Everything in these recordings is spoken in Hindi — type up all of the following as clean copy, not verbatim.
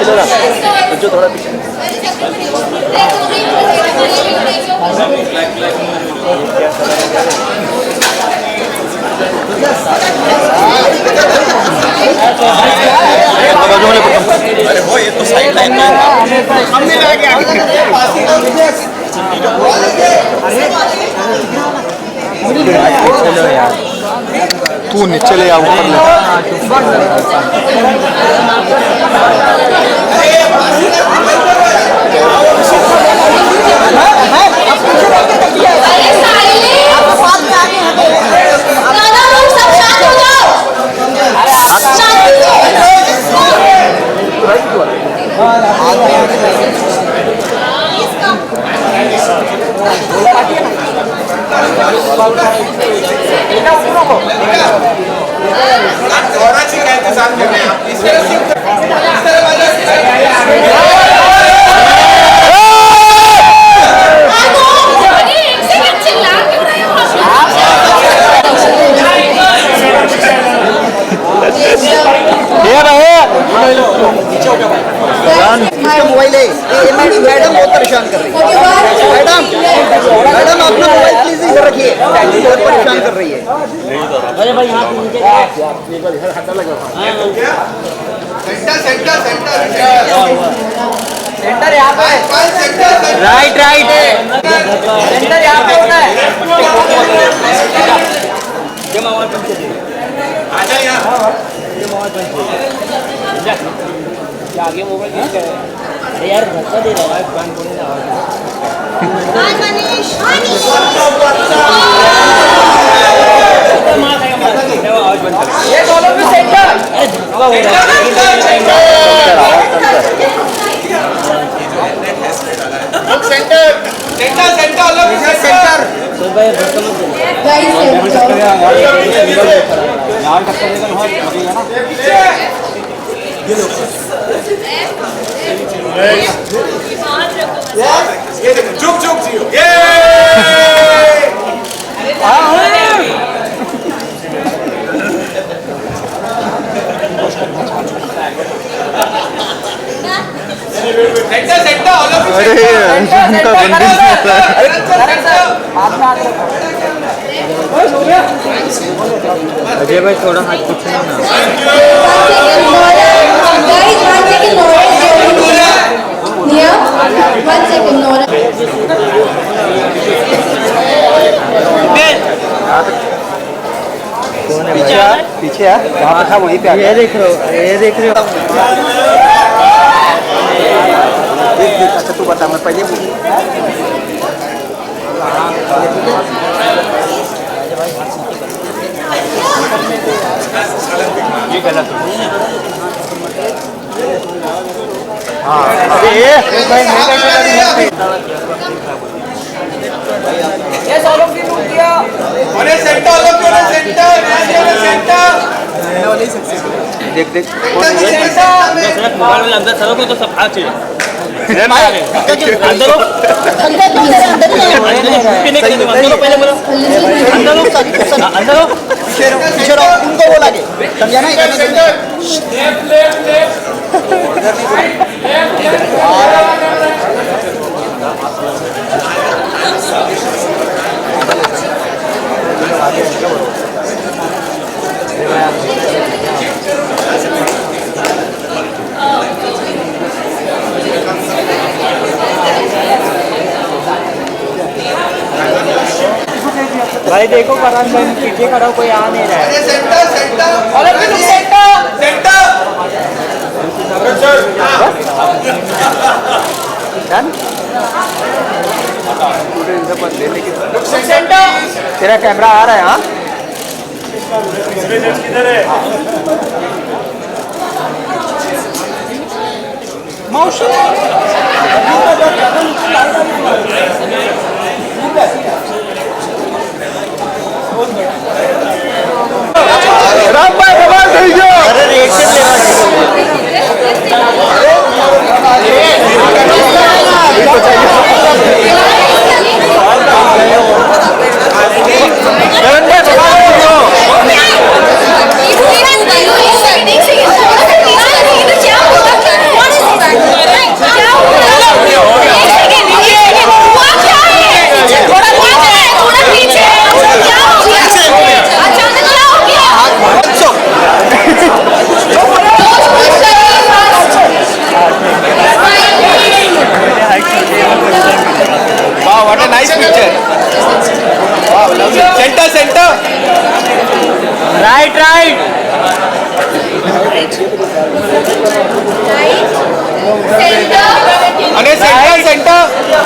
चलेगा जो थोड़ा पीछे अरे वो ये तो साइड लाइन में हम मिला गया चलो यार तू नीचे ले आ ऊपर ले मोबाइल है मैडम बहुत परेशान कर रही है मैडम मैडम अपना मोबाइल प्लीज इधर रखिए बहुत परेशान कर रही है अरे भाई यहाँ सेंटर यहाँ पे राइट राइट सेंटर यहाँ पे होना है आगे मोबाइल अरे यार धक्का दे रहा है कान बोले ना ये दोनों भी centre centre centre centre centre तो भाई धक्का मत चुप चुप जियो centre centre all of Ajay भाई थोड़ा हाथ पीछे ना पीछे है जहाँ था वहीं पे ये देख रहे हो अच्छा तू बता मैं पहले ये गलत हाँ ये सोलो की रूट दिया अरे सेंटर ऑल ऑफ सेंटर देख देख मोबाइल में अंदर चलो तो सब आज चाहिए अंदर पीछे रहो उनको बोला के समझा ना भाई देखो करण भाई पीछे खड़ा कोई आ नहीं रहा है सेंटर सेंटर सेंटर तेरा कैमरा आ रहा है हाँ मौसी राम भाई बाबा भेजो अरे reaction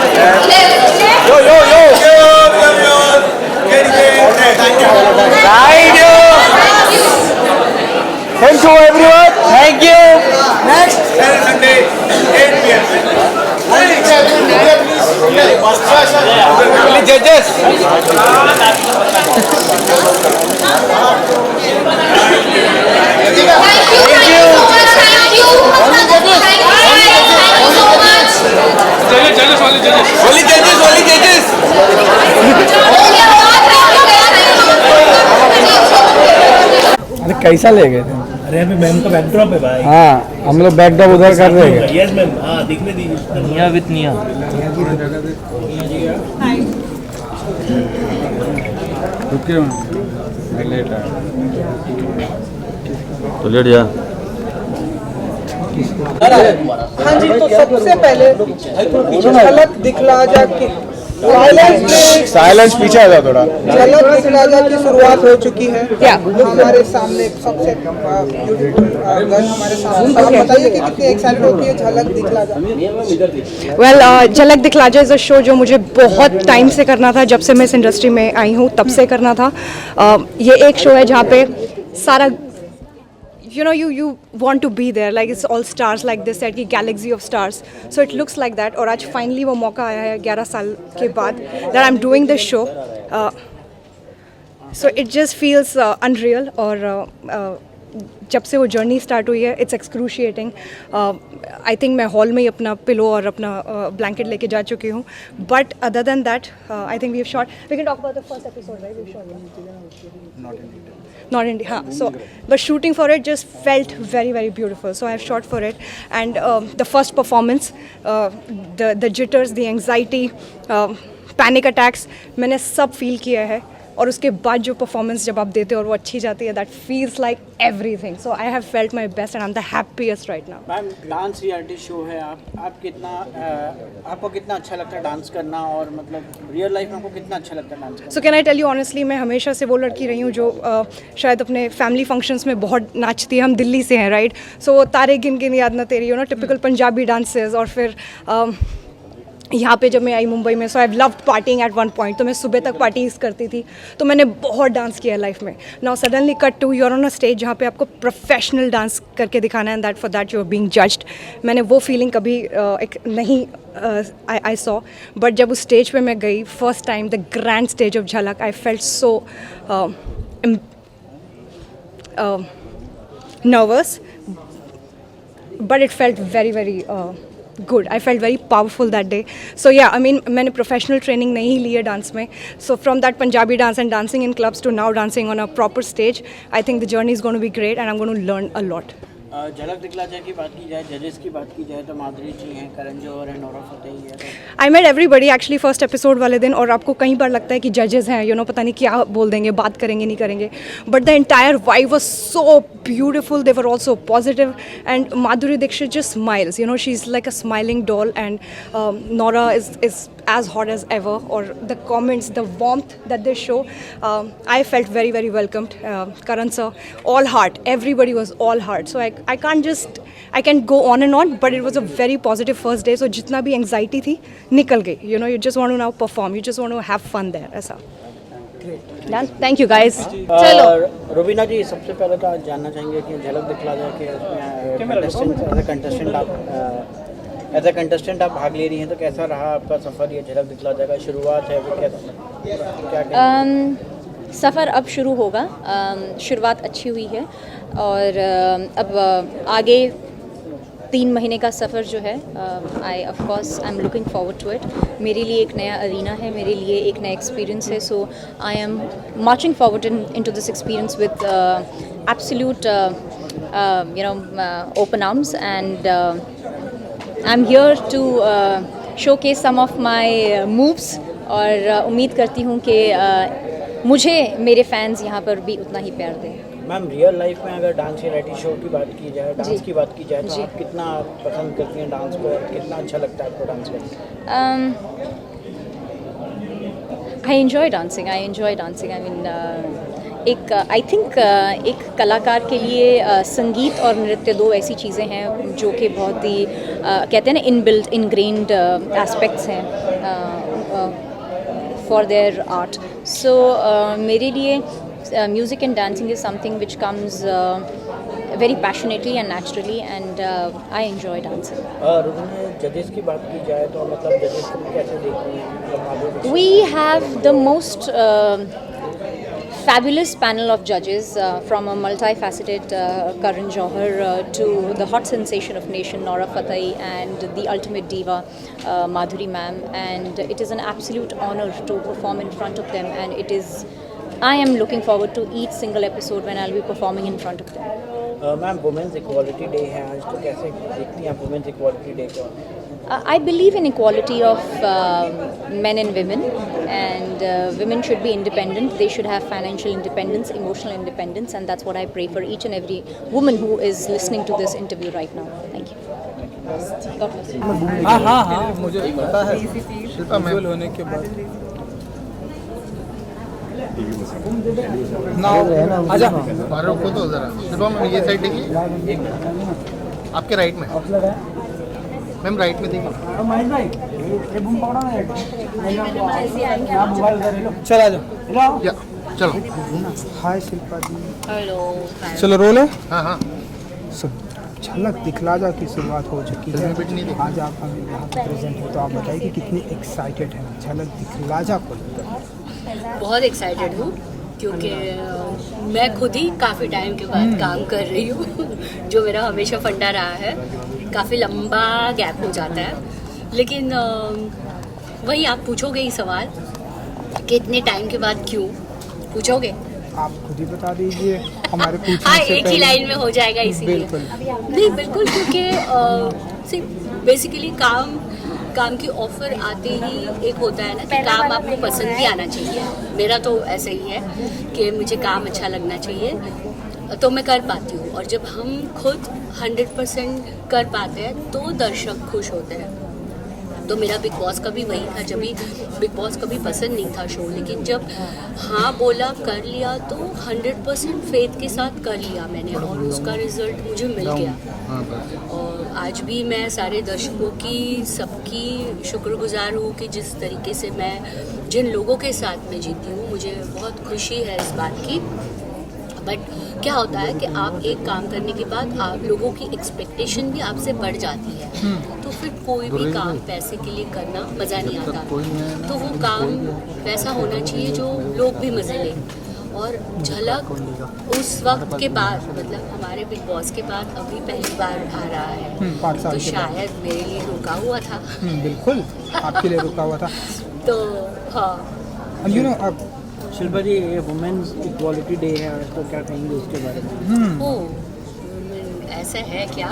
Yo, yo, yo. Thank you. Thank you, everyone. Thank you. Next. Sunday, 8 p.m. Only judges. Only judges. अरे कैसा ले गए थे? अरे अभी मैम का बैकड्रॉप है भाई। हाँ हम लोग बैकड्रॉप उधर कर रहे हैं। यस मैम, हाँ दिखने दीजिए। निया विथ निया। तो लेट जा। हाँ जी, तो सबसे पहले झलक दिखला जा की साइलेंस पीछे आ जाओ थोड़ा। झलक दिखला जा की शुरुआत हो चुकी है। हमारे सामने सबसे ब्यूटीफुल गर्ल हमारे सामने। आप बताइए कि कितनी एक्साइटेड होती है झलक दिखला जा। वेल झलक दिखला जा इज़ अ शो जो मुझे बहुत टाइम से करना था, जब से मैं इस इंडस्ट्री में आई हूँ तब से करना था। ये एक शो है जहाँ पे सारा you want to be there, like it's all stars like this set की galaxy of stars, so it looks like that। और आज finally वो मौका आया है 11 साल के बाद that I'm doing this show, so it just feels unreal। और जब से वो जर्नी स्टार्ट हुई है इट्स एक्सक्रूशिएटिंग। आई थिंक मैं हॉल में ही अपना पिलो और अपना ब्लैंकेट लेके जा चुकी हूँ, but other than that I think we have shot, we can talk about the first episode, right? We shot not in हाँ, so but shooting for it just felt very very beautiful, so I have shot for it, and the first performance, the jitters, the anxiety, panic attacks, मैंने सब feel किया है। और उसके बाद जो परफॉर्मेंस जब आप देते हो और वो अच्छी जाती है, that feels like everything, so I have felt my best and I am the happiest right now. Ma'am dance reality show है, आप कितना आपको कितना अच्छा लगता है डांस करना, और मतलब रियल लाइफ में आपको कितना अच्छा लगता है डांस करना? So can I tell you honestly, मैं हमेशा से वो लड़की रही हूँ जो शायद अपने फैमिली फंक्शंस में बहुत नाचती है। हम दिल्ली से हैं, राइट? सो तारे गिन गिन याद ना तेरी, टिपिकल पंजाबी डांसेस। और फिर यहाँ पे जब मैं आई मुंबई में, so I loved parting at one point, तो मैं सुबह तक पार्टीज करती थी, तो मैंने बहुत डांस किया लाइफ में। Now suddenly cut to you are on a stage जहाँ पे आपको प्रोफेशनल डांस करके दिखाना है, and that for that you are being judged. मैंने वो फीलिंग कभी नहीं आई सॉ, बट जब उस स्टेज पे मैं गई first time, the grand stage of Jhalak, I felt so nervous, but it felt very very good. I felt very powerful that day. So yeah, I mean मैंने professional training नहीं ली है डांस में, so from that Punjabi dance and dancing in clubs to now dancing on a proper stage, I think the journey is going to be great and I'm going to learn a lot. झलक दिखला जाए की बात की जाए, जजेस की बात की जाए तो माधुरी जी हैं, करण जौहर है, नोरा फतेही है। I met everybody actually first episode वाले दिन, और आपको कई बार लगता है कि जजेस हैं, पता नहीं क्या बोल देंगे, बात करेंगे नहीं करेंगे, but the entire vibe was so beautiful, they were also positive, and Madhuri Dixit just smiles, she is like a smiling doll, and Nora is as hot as ever, or the comments, the warmth that they show, I felt very very welcomed. Karan sir, all heart, everybody was all heart, so I can't go on and on, but it was a very positive first day, so जितना भी anxiety थी निकल गई, you just want to now perform, you just want to have fun there, ऐसा। Done? Thank you guys. चलो रुबीना जी, सबसे पहले तो आज जानना चाहेंगे कि झलक दिखला जाए कि एज ए कंटेस्टेंट आप भाग ले रही हैं, तो कैसा रहा आपका सफ़र? ये झलक दिखला जाएगा शुरुआत है, क्या सफ़र अब शुरू होगा। शुरुआत अच्छी हुई है, और अब आगे 3 महीने का सफ़र जो है, I of course I am looking forward to it. मेरे लिए एक नया अरीना है, मेरे लिए एक नया एक्सपीरियंस है, so I am marching forward into this experience with absolute open arms, and I am here to showcase some of my moves, और उम्मीद करती हूँ कि मुझे मेरे फैंस यहाँ पर भी उतना ही प्यार दें। मैम रियल लाइफ में अगर डांस रियलिटी शो की बात की जाए, डांस की बात की जाए, तो आप कितना पसंद करती हैं डांस को, कितना अच्छा लगता है आपको डांस करना? I enjoy dancing, I mean I think एक कलाकार के लिए संगीत और नृत्य 2 ऐसी चीज़ें हैं जो कि बहुत ही कहते हैं ना इनबिल्ट इनग्रेन्ड एस्पेक्ट्स हैं, for their art. So मेरे लिए music and dancing is something which comes very passionately and naturally, and I enjoy dancing. जजेस की बात की जाए तो मतलब जजेस को कैसे देखते हैं? We have the most fabulous panel of judges, from a multifaceted Karan Johar to the hot sensation of nation Nora Fateh, and the ultimate diva Madhuri ma'am, and it is an absolute honor to perform in front of them, and I am looking forward to each single episode when I'll be performing in front of them. Ma'am women's equality day है आज, तो कैसे देखती हैं वुमेन्स इक्वालिटी डे को? I believe in equality of men and women, and women should be independent. They should have financial independence, emotional independence, and that's what I pray for each and every woman who is listening to this interview right now. Thank you. God bless you. हाँ मुझे पता है शिल्पा मैम होने के बाद आजा बाहर को तो जरा शिल्पा मैम ये साइड देखिए, आपके राइट में मैम, राइट में देखिए। चला जाओ या चलो। हाय शिल्पा जी। Hello. चलो रोल है। हाँ झलक दिखला जा की शुरुआत हो चुकी है। फिल्म पिट नहीं देखी। आज आप हमें यहाँ पे प्रेजेंट हो, तो आप बताइए कि कितनी एक्साइटेड हैं झलक दिखला जा को? बहुत एक्साइटेड हूँ क्योंकि मैं खुद ही काफ़ी टाइम के बाद काम कर रही हूँ जो मेरा हमेशा फंडा रहा है। काफ़ी लंबा गैप हो जाता है, लेकिन वही आप पूछोगे ही सवाल कि इतने टाइम के बाद क्यों पूछोगे? आप खुद ही बता दीजिए, हमारे पूछने हाँ, से एक ही लाइन में हो जाएगा इसीलिए। नहीं बिल्कुल, क्योंकि बेसिकली काम की ऑफर आते ही एक होता है ना कि काम आपको पसंद भी आना चाहिए। मेरा तो ऐसा ही है कि मुझे काम अच्छा लगना चाहिए तो मैं कर पाती हूँ, और जब हम खुद 100% कर पाते हैं तो दर्शक खुश होते हैं। तो मेरा बिग बॉस का भी वही था, जब भी बिग बॉस कभी पसंद नहीं था शो, लेकिन जब हाँ बोला कर लिया तो 100% फेथ के साथ कर लिया मैंने, और उसका रिजल्ट मुझे मिल गया। और आज भी मैं सारे दर्शकों की सबकी शुक्रगुजार हूँ कि जिस तरीके से मैं जिन लोगों के साथ में जीती हूँ, मुझे बहुत खुशी है इस बात की। बट क्या होता है कि आप एक काम करने के बाद आप लोगों की एक्सपेक्टेशन भी आपसे बढ़ जाती है, तो फिर कोई भी काम पैसे के लिए करना मज़ा नहीं आता। तो वो काम वैसा होना चाहिए जो लोग भी मज़े लें। और झलक उस वक्त के बाद, मतलब हमारे बिग बॉस के बाद अभी पहली बार आ रहा है, तो शायद मेरे लिए रुका हुआ था। बिल्कुल आपके लिए रुका हुआ था। तो हाँ, अब शिल्पा जी, ये वुमेन्स इक्वालिटी डे है आज, तो क्या कहेंगे उसके बारे में? ऐसा है क्या?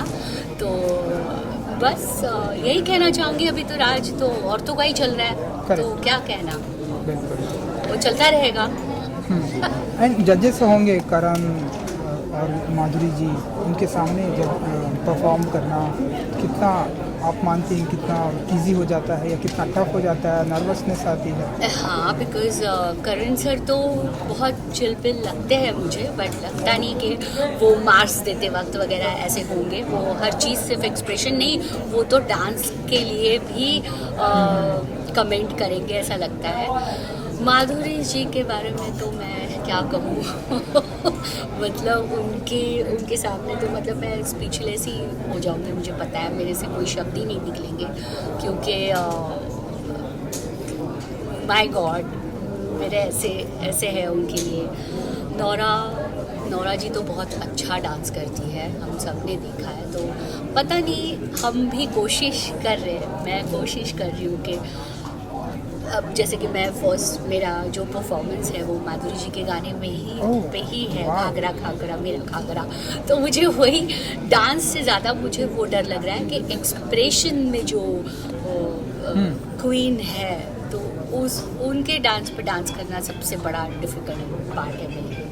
तो बस यही कहना चाहूँगी, अभी तो राज तो औरतों का ही चल रहा है, तो क्या कहना, वो चलता रहेगा। एंड जजेस होंगे करण और माधुरी जी, उनके सामने जब परफॉर्म करना कितना आप मानती हैं, कितना इजी हो जाता है या कितना टफ हो जाता है, नर्वसनेस आती है? हाँ, बिकॉज करण सर तो बहुत चिलपिल लगते हैं मुझे, बट लगता नहीं कि वो मार्क्स देते वक्त वगैरह ऐसे होंगे। वो हर चीज़ सिर्फ एक्सप्रेशन नहीं, वो तो डांस के लिए भी कमेंट करेंगे ऐसा लगता है। माधुरी जी के बारे में तो मैं क्या कहूँ मतलब उनके सामने तो मतलब मैं स्पीचलेस ही हो जाऊँगी। मुझे पता है मेरे से कोई शब्द ही नहीं निकलेंगे, क्योंकि माय गॉड मेरे ऐसे है उनके लिए। नौरा जी तो बहुत अच्छा डांस करती है, हम सब ने देखा है, तो पता नहीं हम भी कोशिश कर रहे हैं। मैं कोशिश कर रही हूँ कि अब जैसे कि मैं फर्स्ट मेरा जो परफॉर्मेंस है वो माधुरी जी के गाने में पे ही है, घाघरा घाघरा मेरा घाघरा, तो मुझे वही डांस से ज़्यादा मुझे वो डर लग रहा है कि एक्सप्रेशन में जो क्वीन है, तो उनके डांस पे डांस करना सबसे बड़ा डिफिकल्ट पार्ट है मेरे लिए।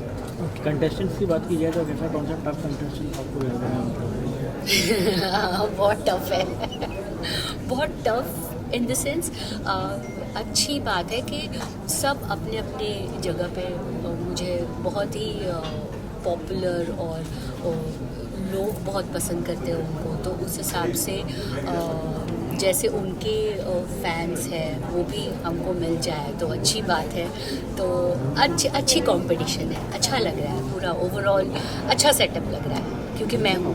कंटेस्टेंट्स की बात की जाए तो कैसा, कौन सा टफ कंटेस्टेंट आपको लग रहा है? बहुत टफ है बहुत टफ इन द सेंस। अच्छी बात है कि सब अपने अपने जगह पे मुझे बहुत ही पॉपुलर और लोग बहुत पसंद करते हैं उनको, तो उस हिसाब से जैसे उनके फैंस हैं वो भी हमको मिल जाए तो अच्छी बात है। तो अच्छी कंपटीशन है, अच्छा लग रहा है, पूरा ओवरऑल अच्छा सेटअप लग रहा है क्योंकि मैं हूँ।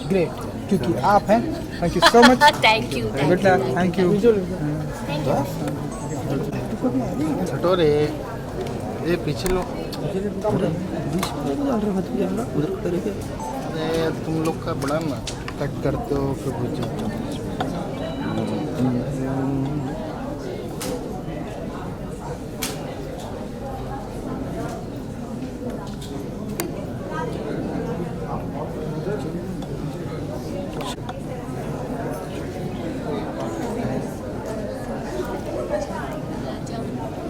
ग्रेट, क्योंकि आप हैं। Thank you so much. Thank you thank you. छठो रे ये पीछे लो। अरे तुम लोग का बड़ा ना कट करते हो फिर बुझे।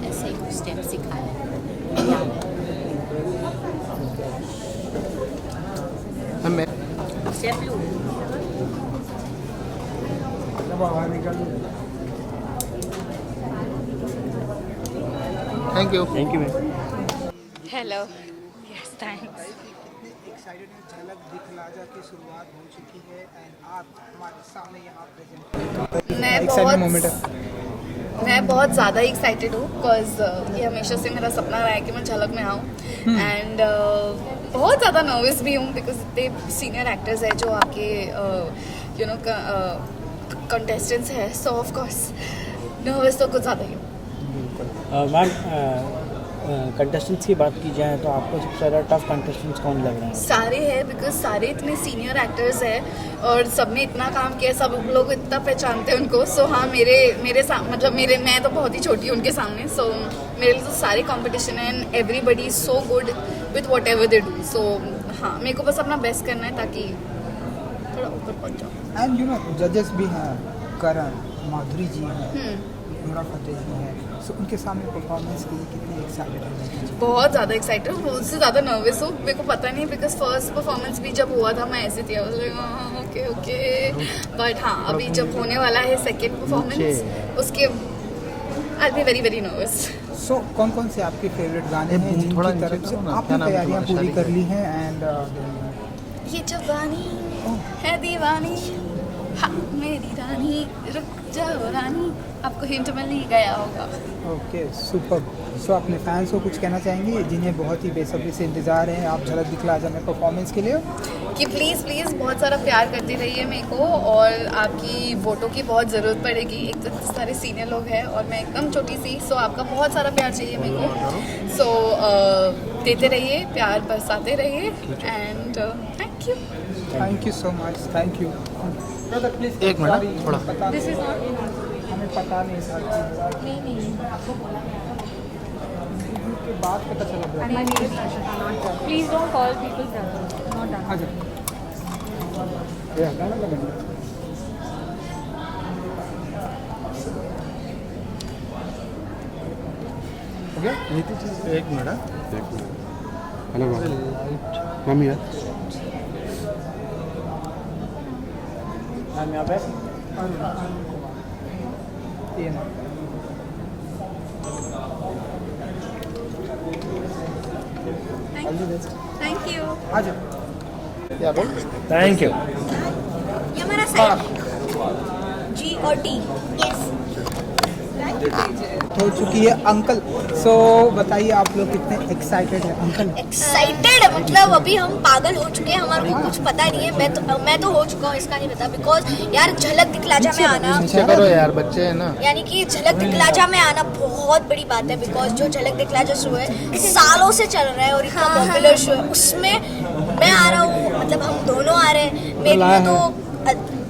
ऐसे ही स्टेप सिखाया मैं स्टेप लूँ। Thank you. Hello, yes thanks. Excited झलक दिखलाजा की शुरुआत हो चुकी है एंड आप हमारे सामने यहाँ प्रेजेंट। मैं बहुत ज़्यादा एक्साइटेड हूँ बिकॉज ये हमेशा से मेरा सपना रहा है कि मैं झलक में आऊँ एंड बहुत ज़्यादा नर्वस भी हूँ बिकॉज इतने सीनियर एक्टर्स हैं जो आपके यू नो कंटेस्टेंट्स हैं, सो ऑफ कोर्स नर्वस तो कुछ ज़्यादा ही हूँ। मैम कंटेस्टेंट्स की बात की जाए तो आपको सबसे ज़्यादा टफ कंटेस्टेंट्स कौन लग रहे हैं? सारे हैं बिकॉज सारे इतने सीनियर एक्टर्स हैं और सबने इतना काम किया, सब लोग इतना पहचानते हैं उनको। सो हाँ मतलब मैं तो बहुत ही छोटी हूँ उनके सामने। सो मेरे लिए तो सारे कंपटीशन है and everybody is so good with whatever they do. So हाँ, मेरे को बस अपना बेस्ट करना है ताकि थोड़ा ऊपर पहुँच जाऊँ। एंड यू नो जजेस भी हैं, करण, माधुरी जी हैं, नूरा फतेह जी हैं। सो उनके सामने परफॉर्मेंस के लिए कितने एक्साइटेड हैं? बहुत ज़्यादा एक्साइटेड हूँ, उससे ज़्यादा नर्वस हूँ। मेरे को पता नहीं बिकॉज फर्स्ट परफॉर्मेंस भी जब हुआ था मैं ऐसे थी, ओके बट हाँ अभी जब होने वाला है सेकेंड परफॉर्मेंस उसके आई बी वेरी वेरी नर्वस। सो कौन कौन से आपके फेवरेट गाने हैं जिनकी तरफ से आपने तैयारियां पूरी कर ली हैं? एंड ये जवानी है दीवानी, हाँ मेरी रानी रुक जाओ रानी, आपको हिंट मिल ही गया होगा। Okay super. सो अपने फैंस को कुछ कहना चाहेंगे जिन्हें बहुत ही बेसब्री से इंतज़ार है आप झलक दिखलाजा में परफॉर्मेंस के लिए? कि प्लीज़ बहुत सारा प्यार करते रहिए मेरे को और आपकी वोटों की बहुत ज़रूरत पड़ेगी। एक तो सारे सीनियर लोग हैं और मैं एकदम छोटी सी, सो आपका बहुत सारा प्यार चाहिए मेरे को। सो देते रहिए, प्यार बरसाते रहिए and thank you. Thank you so much. Thank you. एक मिनट थोड़ा दिस इज नॉट, हमें पता नहीं था। नहीं के बाद पता चला। Please don't call people brother, not done. अच्छा ये गाना लगा हो गया। एक मिनट हेलो मैम यार मैम यहाँ पे ये ना थैंक यू। आ जाओ। क्या बोल? Thank you. ये हमारा साइड जी और टी। यस हो चुकी है अंकल। सो बताइए आप लोग कितने एक्साइटेड हैं अंकल? एक्साइटेड मतलब अभी हम पागल हो चुके हैं, हमारे को कुछ पता नहीं है। मैं तो हो चुका हूँ, इसका नहीं पता बिकॉज यार झलक दिखलाजा में आना, नीचे करो यार, बच्चे हैं ना। यानी कि झलक दिखलाजा में आना बहुत बड़ी बात है बिकॉज जो झलक दिखलाजा शो है सालों से चल रहा है और इतना पॉपुलर शो है, उसमें मैं आ रहा हूँ, मतलब हम दोनों आ रहे हैं। मेरे लिए तो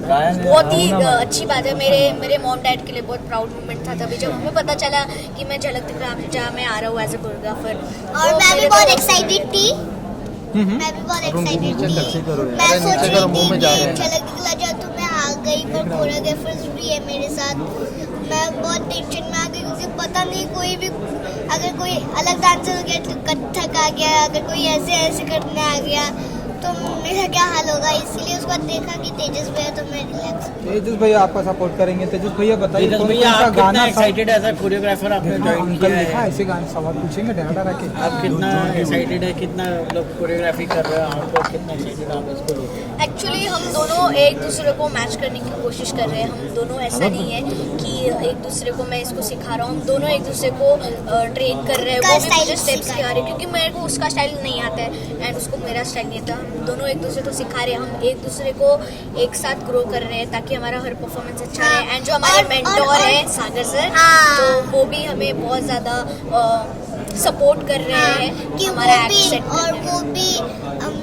बहुत ही अच्छी बात है। मेरे मॉम डैड के लिए बहुत प्राउड मोमेंट था तभी जब हमें पता चला कि मैं झलक दिखलाजा में आ रहा हूँ एज ए कोरियोग्राफर। और मैं भी बहुत एक्साइटेड थी। मैं भी बहुत एक्साइटेड थी। मैं सोच रही थी कि झलक दिखलाजा तो मैं आ गई पर कोरियोग्राफर्स भी है मेरे साथ। मैं बहुत टेंशन में आ गई क्योंकि पता नहीं कोई भी अगर कोई अलग डांसर हो गया तो कथक आ गया, अगर कोई ऐसे करने आ गया तो मेरा क्या हाल होगा, इसीलिए उसके बाद देखा कि तेजस भैया तो मैं रिलैक्स। तेजस भैया आपका सपोर्ट करेंगे। तेजस भैया बताइए तेजस कौन भैया सा आप कितना गाना एक्साइटेड एज अ कोरियोग्राफर आपने ज्वाइन अंकल किया लिखा है? ऐसे गाने सवाल पूछेंगे डरा के। आप कितना एक्साइटेड है, कितना मतलब कोरियोग्राफी कर रहे हैं आप लोग, कितना एक्साइटेड आप इसको लेकर? एक्चुअली हम दोनों एक दूसरे को मैच करने की कोशिश कर रहे हैं। हम दोनों ऐसा नहीं है कि एक दूसरे को मैं इसको सिखा रहा हूँ, हम दोनों एक दूसरे को ट्रेन कर रहे हैं। वो भी मुझे स्टेप्स सिखा रहे हैं क्योंकि मेरे को उसका स्टाइल नहीं आता है एंड उसको मेरा स्टाइल नहीं आता। हम दोनों एक दूसरे को सिखा रहे हैं, हम एक दूसरे को एक साथ ग्रो कर रहे हैं ताकि हमारा हर परफॉर्मेंस अच्छा रहे। एंड जो हमारे मेंटोर है सागर सर, तो वो भी हमें बहुत ज़्यादा सपोर्ट कर रहे हैं कि हमारा वो भी एक्सेंट और वो भी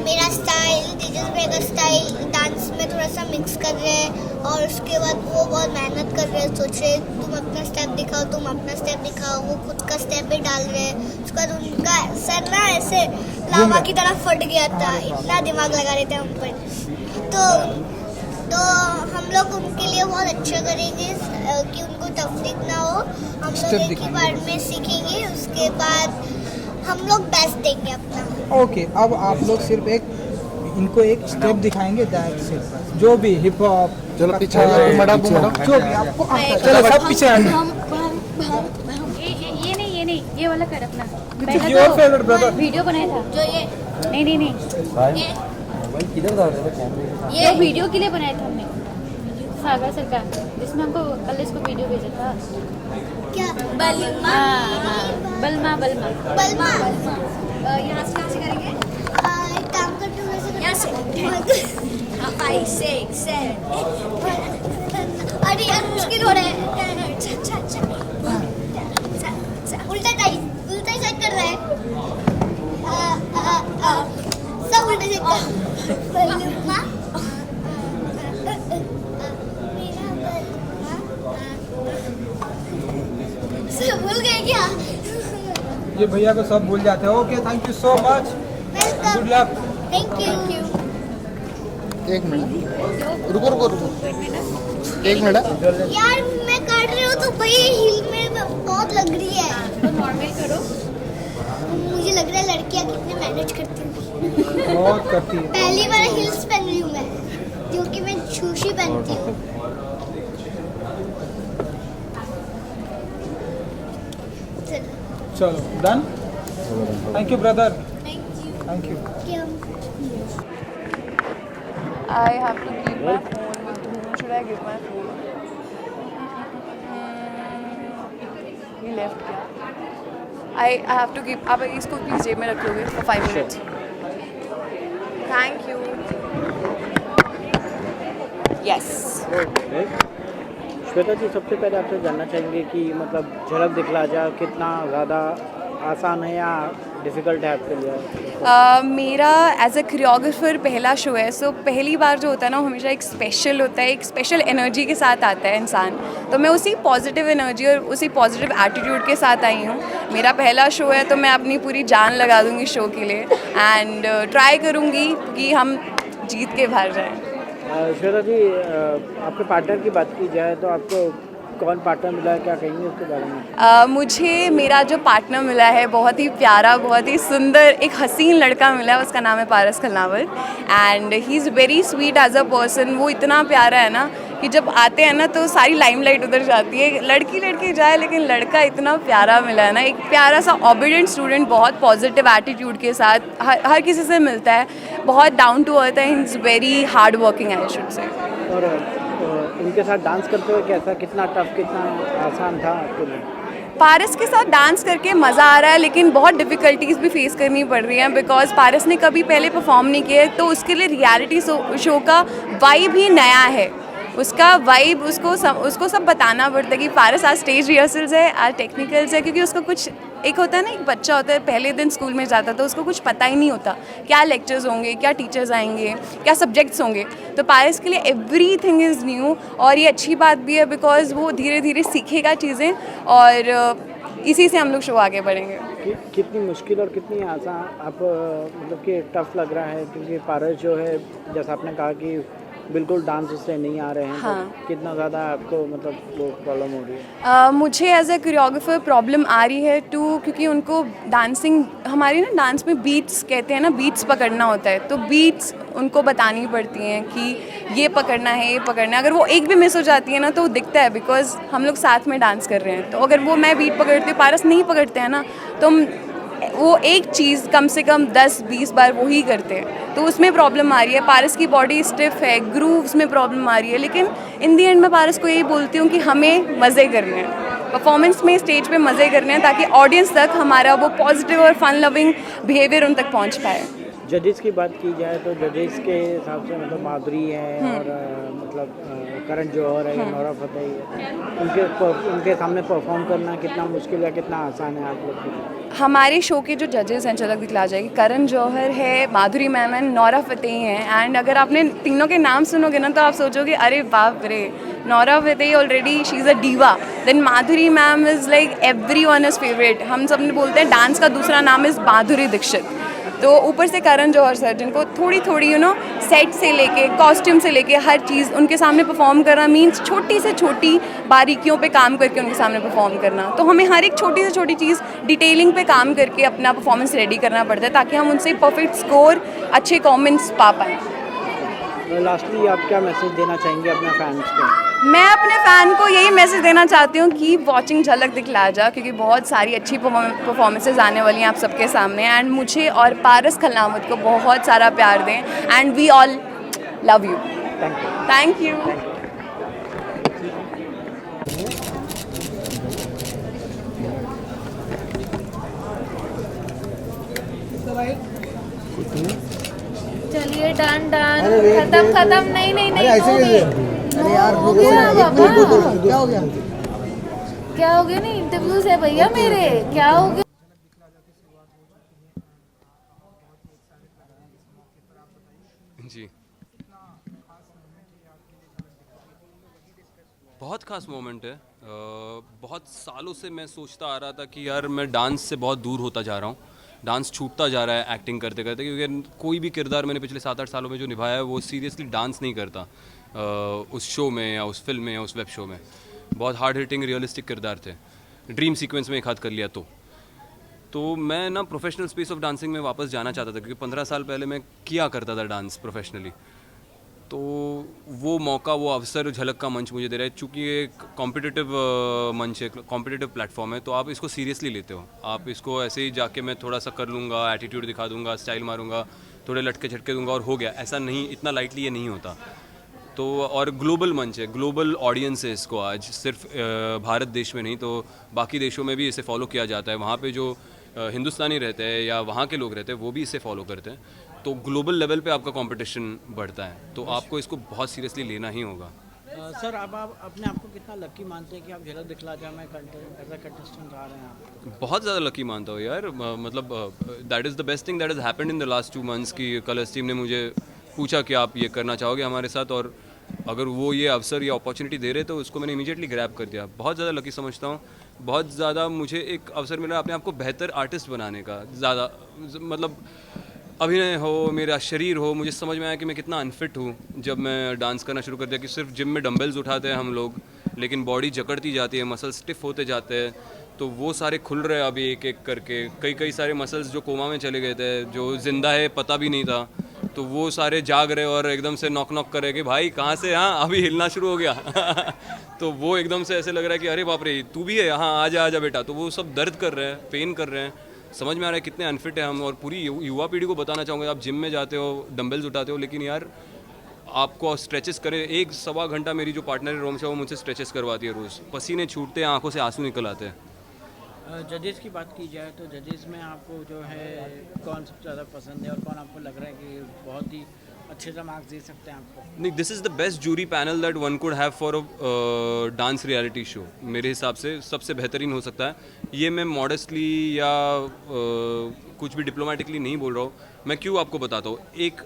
मेरा स्टाइल, तेजस भैया का स्टाइल डांस में थोड़ा सा मिक्स कर रहे हैं। और उसके बाद वो बहुत मेहनत कर रहे हैं, सोच रहे तुम अपना स्टेप दिखाओ, तुम अपना स्टेप दिखाओ। वो खुद का स्टेप भी डाल रहे हैं। उसके बाद उनका सर ना ऐसे लावा की तरह फट गया था, इतना दिमाग लगा रहे थे हम पर। तो हम लोग उनके लिए बहुत अच्छा करेंगे कि उनको तकलीफ ना हो। हम लोग एक ही बार में सीखेंगे, उसके बाद हम लोग बेस्ट देंगे अपना। ओके, अब आप लोग सिर्फ इनको एक स्टेप दिखाएंगे, दैट्स इट। जो भी हिप हॉप, चलो पीछे आ जाओ, मैडम जो भी आपको आता है, चलो सब पीछे आ जाओ। ये नहीं ये वाला कर अपना। योर फेवरेट ब्रदर वीडियो बनाया था जो ये नहीं ये वीडियो के लिए बनाया था हमने सागर सर का, जिसमें हमको कल इसको वीडियो भेजा था। क्या बलमा बलमा बलमा बलमा यहाँ से कहाँ से करेंगे? एक काम करते हैं वैसे यहाँ से 5 6 7 अरे यार मुश्किल हो रहा है। उल्टा साइड कर रहा है। सब उल्टा साइड कर। बलमा सब भूल गए क्या? ये भैया को सब भूल जाते हैं। Okay, thank you so much, good luck. Thank you. एक मिनट रुको एक मिनट। यार मैं काट रही हूँ तो भैया हिल में बहुत लग रही है। तो नॉर्मल करो। मुझे लग रहा है लड़कियाँ कितने मैनेज करती हैं। बहुत करती है। पहली बार हिल्स पहन रही हूँ मैं, जो कि मैं शूशी पहनती हूँ। चलो done. Thank you brother, thank you. I have to keep my phone. With whom should I give my phone? He left क्या? I have to keep. आप इसको प्लीज जेब में रख लोगे for 5 minutes. Thank you. Yes. Shweta जी, सबसे पहले आपसे जानना चाहेंगे कि मतलब झलक दिखला जा कितना ज़्यादा आसान है या डिफ़िकल्ट है आपके लिए? मेरा एज अ कोरियोग्राफर पहला शो है, सो पहली बार जो होता है ना वो हमेशा एक स्पेशल होता है, एक स्पेशल एनर्जी के साथ आता है इंसान। तो मैं उसी पॉजिटिव एनर्जी और उसी पॉजिटिव एटीट्यूड के साथ आई हूँ। मेरा पहला शो है तो मैं अपनी पूरी जान लगा दूँगी शो के लिए एंड ट्राई करूँगी कि हम जीत के बाहर जाएँ। श्वेता जी, आपके पार्टनर की बात की जाए तो आपको कौन पार्टनर मिला है, क्या कहेंगे उसके बारे में? मुझे मेरा जो पार्टनर मिला है बहुत ही प्यारा, बहुत ही सुंदर, एक हसीन लड़का मिला है। उसका नाम है Paras Khalnawar and he is very sweet as a person. वो इतना प्यारा है ना कि जब आते हैं ना तो सारी लाइमलाइट उधर जाती है। लड़की जाए लेकिन लड़का इतना प्यारा मिला है ना, एक प्यारा सा ओबीडिएंट स्टूडेंट, बहुत पॉजिटिव एटीट्यूड के साथ हर किसी से मिलता है, बहुत डाउन टू अर्थ है। ही is very hard working I should say. और इनके साथ डांस करते हुए कैसा, कितना टफ, कितना आसान था आपके लिए? पारस के साथ डांस करके मज़ा आ रहा है लेकिन बहुत डिफ़िकल्टीज़ भी फेस करनी पड़ रही हैं बिकॉज पारस ने कभी पहले परफॉर्म नहीं किया तो उसके लिए रियलिटी शो का वाइब ही नया है। उसका वाइब उसको सब बताना पड़ता है कि पारस आज स्टेज रिहर्सल्स है, आज टेक्निकल्स है, क्योंकि उसको कुछ एक होता है ना, एक बच्चा होता है पहले दिन स्कूल में जाता तो उसको कुछ पता ही नहीं होता क्या लेक्चर्स होंगे, क्या टीचर्स आएंगे, क्या सब्जेक्ट्स होंगे। तो पारस के लिए एवरीथिंग इज़ न्यू और ये अच्छी बात भी है बिकॉज वो धीरे धीरे सीखेगा चीज़ें और इसी से हम लोग शो आगे बढ़ेंगे। कितनी मुश्किल और कितनी आसान आप मतलब कि टफ लग रहा है, क्योंकि पारस जो है जैसा आपने कहा कि बिल्कुल डांस उससे नहीं आ रहे हैं हाँ। तो कितना ज़्यादा आपको मतलब वो प्रॉब्लम हो रही है? मुझे एज ए कोरियोग्राफर प्रॉब्लम आ रही है क्योंकि उनको डांसिंग हमारी ना डांस में बीट्स कहते हैं ना, बीट्स पकड़ना होता है, तो बीट्स उनको बतानी पड़ती हैं कि ये पकड़ना है, ये पकड़ना है। अगर वो एक भी मिस हो जाती है ना तो दिखता है, बिकॉज हम लोग साथ में डांस कर रहे हैं। तो अगर वो मैं बीट पकड़ती हूँ, पारस नहीं पकड़ते हैं ना, तो वो एक चीज़ कम से कम 10-20 बार वो ही करते हैं, तो उसमें प्रॉब्लम आ रही है। पारस की बॉडी स्टिफ है, ग्रूव्स में प्रॉब्लम आ रही है, लेकिन इन दी एंड मैं पारस को यही बोलती हूँ कि हमें मज़े करने हैं, परफॉर्मेंस में स्टेज पे मज़े करने हैं, ताकि ऑडियंस तक हमारा वो पॉजिटिव और फन लविंग बिहेवियर उन तक पहुँच पाए। जजेस की बात की जाए तो जजेस के हिसाब से मतलब माधुरी है और मतलब करण जौहर है, नोरा फतेही है, उनके सामने परफॉर्म करना कितना मुश्किल है, कितना आसान है आप लोग के लिए? हमारे शो के जो जजेस हैं, झलक दिखला जाएगी, करण जौहर है, माधुरी मैम है, नोरा फतेही हैं। एंड अगर आपने तीनों के नाम सुनोगे ना तो आप सोचोगे अरे बाप रे, Nora Fatehi already she is a diva, then Madhuri ma'am is like everyone is favourite. हम सब ने बोलते हैं डांस का दूसरा नाम इज़ माधुरी दीक्षित। तो ऊपर से करण जौहर सर, जिनको थोड़ी थोड़ी सेट से लेके कॉस्ट्यूम से लेके हर चीज़ उनके सामने परफॉर्म करना मीन्स छोटी से छोटी बारीकियों पे काम करके उनके सामने परफॉर्म करना। तो हमें हर एक छोटी से छोटी चीज़ डिटेलिंग पे काम करके अपना परफॉर्मेंस रेडी करना पड़ता है, ताकि हम उनसे परफेक्ट स्कोर, अच्छे कमेंट्स पा पाएँ। लास्टली आप क्या मैसेज देना चाहेंगे अपने फैंस को? मैं अपने फ़ैन को यही मैसेज देना चाहती हूँ कि वॉचिंग झलक दिखला जा, क्योंकि बहुत सारी अच्छी परफॉर्मेंसेज आने वाली हैं आप सबके सामने। एंड मुझे और पारस खलनामत को बहुत सारा प्यार दें, and we all love you. Thank you. चलिए डन डन, खत्म नहीं नहीं नहीं अरे यार हो गया बाबा, क्या हो गया? क्या हो गया? नहीं इंटरव्यूज है भैया मेरे, क्या हो गया? जी बहुत ख़ास मोमेंट है। बहुत सालों से मैं सोचता आ रहा था कि यार मैं डांस से बहुत दूर होता जा रहा हूँ, डांस छूटता जा रहा है एक्टिंग करते करते, क्योंकि कोई भी किरदार मैंने पिछले 7-8 सालों में जो निभाया है वो सीरियसली डांस नहीं करता उस शो में या उस फिल्म में या उस वेब शो में। बहुत हार्ड हिटिंग रियलिस्टिक किरदार थे, ड्रीम सीक्वेंस में एक हाथ कर लिया। तो मैं ना प्रोफेशनल स्पेस ऑफ डांसिंग में वापस जाना चाहता था, क्योंकि 15 साल पहले मैं किया करता था डांस प्रोफेशनली। तो वो मौका, वो अवसर झलक का मंच मुझे दे रहा है। चूँकि ये एक कॉम्पिटिटिव मंच है, कॉम्पिटिटिव प्लेटफॉर्म है, तो आप इसको सीरियसली लेते हो। आप इसको ऐसे ही जाके मैं थोड़ा सा कर लूँगा, एटीट्यूड दिखा दूँगा, स्टाइल मारूँगा, थोड़े लटके झटके दूँगा और हो गया, ऐसा नहीं, इतना लाइटली ये नहीं होता। तो और ग्लोबल मंच है, ग्लोबल ऑडियंस है इसको आज, सिर्फ भारत देश में नहीं तो बाकी देशों में भी इसे फॉलो किया जाता है। वहाँ पे जो हिंदुस्तानी रहते हैं या वहाँ के लोग रहते हैं वो भी इसे फॉलो करते हैं। तो ग्लोबल लेवल पे आपका कंपटीशन बढ़ता है, तो आपको इसको बहुत सीरियसली लेना ही होगा। सर आप अपने आप को कितना लकी मानते हैं कि आप झलक दिखला जा में एज अ कंटेस्टेंट आ रहे हैं आप? बहुत ज़्यादा लकी मानता हूँ यार, मतलब that is the best thing that has happened in the last 2 months की कलर्स टीम ने मुझे पूछा कि आप ये करना चाहोगे हमारे साथ, और अगर वो ये अवसर या अपॉर्चुनिटी दे रहे तो उसको मैंने इमीडिएटली ग्रैब कर दिया। बहुत ज़्यादा लकी समझता हूँ, बहुत ज़्यादा मुझे एक अवसर मिला अपने आप को बेहतर आर्टिस्ट बनाने का। ज़्यादा मतलब अभिनय हो, मेरा शरीर हो, मुझे समझ में आया कि मैं कितना अनफिट हूँ जब मैं डांस करना शुरू कर दिया। कि सिर्फ जिम में डंबल्स उठाते हैं हम लोग, लेकिन बॉडी जकड़ती जाती है, मसल स्टिफ होते जाते हैं, तो वो सारे खुल रहे हैं अभी एक एक करके। कई सारे मसल्स जो कोमा में चले गए थे, जो जिंदा है पता भी नहीं था, तो वो सारे जाग रहे और एकदम से नॉक नॉक करे कि भाई कहाँ से, हाँ अभी हिलना शुरू हो गया तो वो एकदम से ऐसे लग रहा है कि अरे बाप रे तू भी है, हाँ आजा बेटा। तो वो सब दर्द कर रहे हैं, पेन कर रहे हैं, समझ में आ रहा है कितने अनफिट है हम। और पूरी युवा पीढ़ी को बताना चाहूँगा, आप जिम में जाते हो, डंबल्स उठाते हो, लेकिन यार आपको स्ट्रेचेस करें। 1-1.25 घंटा मेरी जो पार्टनर है रोमशा, वो मुझसे स्ट्रेचेस करवाती है रोज़। पसीने छूटते हैं, आंखों से आंसू निकल आते हैं। जजेस की बात की जाए तो जजेस में आपको जो है कौन सबसे ज़्यादा पसंद है और कौन आपको लग रहा है कि बहुत ही अच्छे से मार्क्स दे सकते हैं आपको? नहीं, this is the best jury panel that one could have for a dance reality show. मेरे हिसाब से सबसे बेहतरीन हो सकता है ये। मैं मॉडेस्टली या कुछ भी डिप्लोमेटिकली नहीं बोल रहा हूँ। मैं क्यों आपको बताता हूँ। एक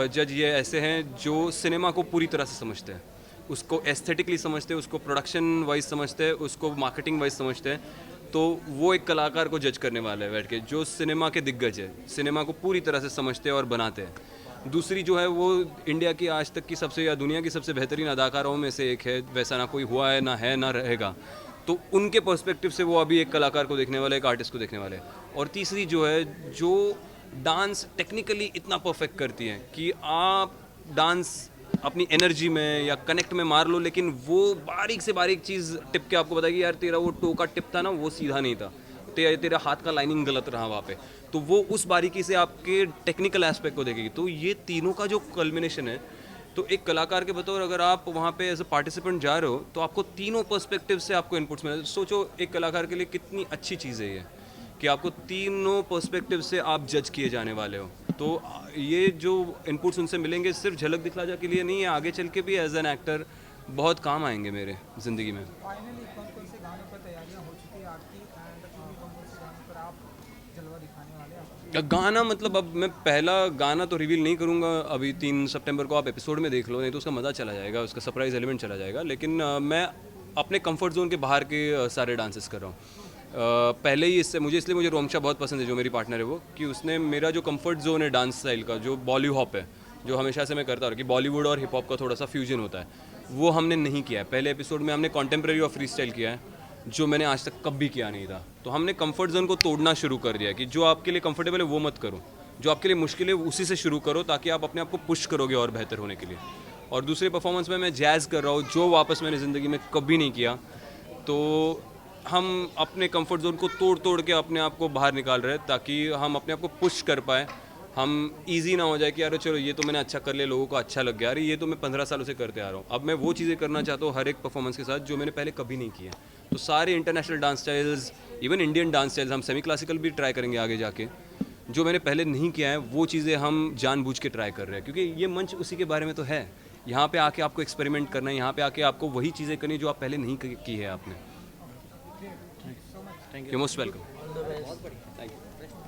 जज ये ऐसे हैं जो सिनेमा को पूरी तरह से समझते हैं, उसको एस्थेटिकली समझते हैं, उसको प्रोडक्शन वाइज समझते हैं, उसको मार्केटिंग वाइज समझते हैं। तो वो एक कलाकार को जज करने वाला है बैठ के, जो सिनेमा के दिग्गज है, सिनेमा को पूरी तरह से समझते हैं और बनाते हैं। दूसरी जो है वो इंडिया की आज तक की सबसे या दुनिया की सबसे बेहतरीन अदाकाराओं में से एक है, वैसा ना कोई हुआ है ना रहेगा। तो उनके पर्सपेक्टिव से वो अभी एक कलाकार को देखने वाले, एक आर्टिस्ट को देखने वाले। और तीसरी जो है, जो डांस टेक्निकली इतना परफेक्ट करती है कि आप डांस अपनी एनर्जी में या कनेक्ट में मार लो, लेकिन वो बारीक से बारीक चीज़ टिप के आपको बताएगी यार तेरा वो टो का टिप था ना वो सीधा नहीं था, तेरा हाथ का लाइनिंग गलत रहा वहाँ पे। तो वो उस बारीकी से आपके टेक्निकल एस्पेक्ट को देखेगी। तो ये तीनों का जो कल्मिनेशन है, तो एक कलाकार के बतौर अगर आप वहाँ पे एज अ पार्टिसिपेंट जा रहे हो तो आपको तीनों पर्सपेक्टिव से आपको इनपुट्स मिले। सोचो एक कलाकार के लिए कितनी अच्छी चीज़ है ये कि आपको तीनों पर्सपेक्टिव से आप जज किए जाने वाले हो। तो ये जो इनपुट्स उनसे मिलेंगे सिर्फ झलक दिखला जा के लिए नहीं है, आगे चल के भी एज एन एक्टर बहुत काम आएंगे मेरे ज़िंदगी में। फाइनली कौन से गानों पर तैयारियां हो चुकी है आपकी एंड कौन से गानों पर आप जलवा दिखाने वाले हैं? गाना मतलब अब मैं पहला गाना तो रिवील नहीं करूँगा, अभी 3 सितंबर को आप एपिसोड में देख लो, नहीं तो उसका मज़ा चला जाएगा, उसका सरप्राइज एलिमेंट चला जाएगा। लेकिन मैं अपने कंफर्ट जोन के बाहर के सारे डांसेस कर रहा हूँ। पहले ही इसलिए मुझे रोमशा बहुत पसंद है, जो मेरी पार्टनर है वो, कि उसने मेरा जो कंफर्ट जोन है डांस स्टाइल का, जो बॉली हॉप है, जो हमेशा से मैं करता हूँ कि बॉलीवुड और हिप हॉप का थोड़ा सा फ्यूजन होता है, वो हमने नहीं किया है। पहले एपिसोड में हमने कॉन्टेम्प्रेरी और फ्री स्टाइल किया है, जो मैंने आज तक कभी किया नहीं था। तो हमने कंफर्ट जोन को तोड़ना शुरू कर दिया कि जो आपके लिए कंफर्टेबल है वो मत करो, जो आपके लिए मुश्किल है उसी से शुरू करो, ताकि आप अपने आप को पुश करोगे और बेहतर होने के लिए। और दूसरे परफॉर्मेंस में मैं जैज़ कर रहा हूँ, जो वापस मैंने ज़िंदगी में कभी नहीं किया। तो हम अपने कंफर्ट जोन को तोड़ के अपने आप को बाहर निकाल रहे हैं, ताकि हम अपने आप को पुश कर पाए। हम इजी ना हो जाए कि यार चलो ये तो मैंने अच्छा कर लिया, लोगों को अच्छा लग गया, अरे ये तो मैं 15 सालों से करते आ रहा हूँ। अब मैं वो चीज़ें करना चाहता हूँ हर एक परफॉर्मेंस के साथ जो मैंने पहले कभी नहीं किया। तो सारे international dance styles, even Indian dance styles, हम सेमी क्लासिकल भी ट्राई करेंगे आगे जाके। जो मैंने पहले नहीं किया है वो चीज़ें हम जानबूझ के ट्राई कर रहे हैं, क्योंकि ये मंच उसी के बारे में तो है। यहाँ पे आके आपको एक्सपेरिमेंट करना है, यहाँ पे आके आपको वही चीज़ें करनी है जो आप पहले नहीं की है आपने। You're most welcome.